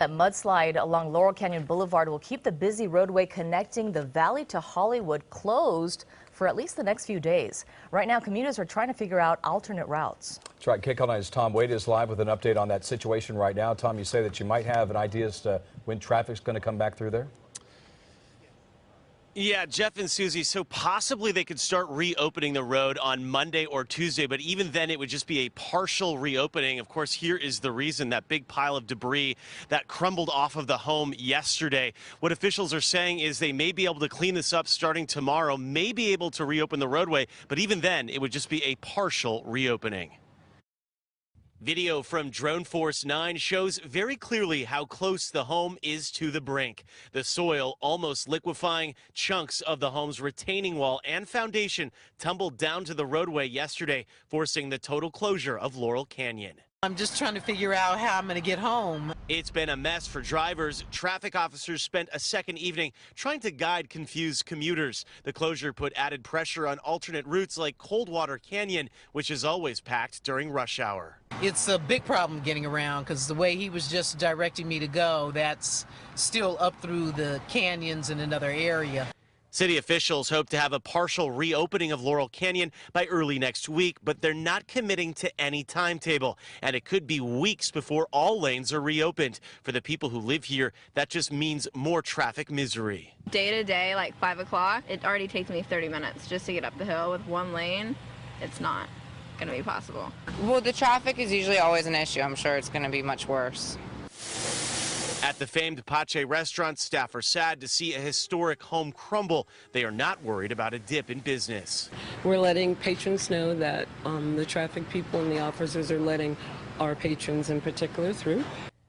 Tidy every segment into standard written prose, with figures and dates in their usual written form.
That mudslide along Laurel Canyon Boulevard will keep the busy roadway connecting the valley to Hollywood closed for at least the next few days. Right now, commuters are trying to figure out alternate routes. That's right. KCAL 9's Tom Wade is live with an update on that situation right now. Tom, you say that you might have an idea as to when traffic's going to come back through there? Yeah, Jeff and Susie, so possibly they could start reopening the road on Monday or Tuesday, but even then it would just be a partial reopening. Of course, here is the reason: that big pile of debris that crumbled off of the home yesterday. What officials are saying is they may be able to clean this up starting tomorrow, may be able to reopen the roadway, but even then it would just be a partial reopening. Video from Drone Force 9 shows very clearly how close the home is to the brink. The soil almost liquefying. Chunks of the home's retaining wall and foundation tumbled down to the roadway yesterday, forcing the total closure of Laurel Canyon. I'm just trying to figure out how I'm going to get home. It's been a mess for drivers. Traffic officers spent a second evening trying to guide confused commuters. The closure put added pressure on alternate routes like Coldwater Canyon, which is always packed during rush hour. It's a big problem getting around because the way he was just directing me to go, that's still up through the canyons in another area. City officials hope to have a partial reopening of Laurel Canyon by early next week, but they're not committing to any timetable, and it could be weeks before all lanes are reopened. For the people who live here, that just means more traffic misery. Day to day, like 5 o'clock, it already takes me 30 minutes just to get up the hill with one lane. It's not going to be possible. Well, the traffic is usually always an issue. I'm sure it's going to be much worse. At the famed Pache restaurant, staff are sad to see a historic home crumble. They are not worried about a dip in business. We're letting patrons know that the traffic people and the officers are letting our patrons in particular through.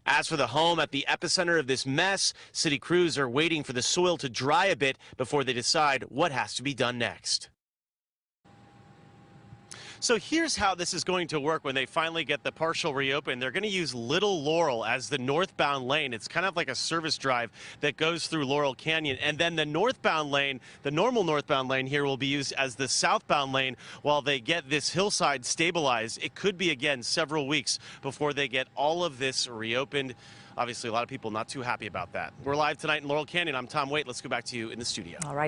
As for the home at the epicenter of this mess, city crews are waiting for the soil to dry a bit before they decide what has to be done next. So here's how this is going to work when they finally get the partial reopen. They're going to use Little Laurel as the northbound lane. It's kind of like a service drive that goes through Laurel Canyon. And then the northbound lane, the normal northbound lane here, will be used as the southbound lane while they get this hillside stabilized. It could be, again, several weeks before they get all of this reopened. Obviously, a lot of people not too happy about that. We're live tonight in Laurel Canyon. I'm Tom Waite. Let's go back to you in the studio. All right.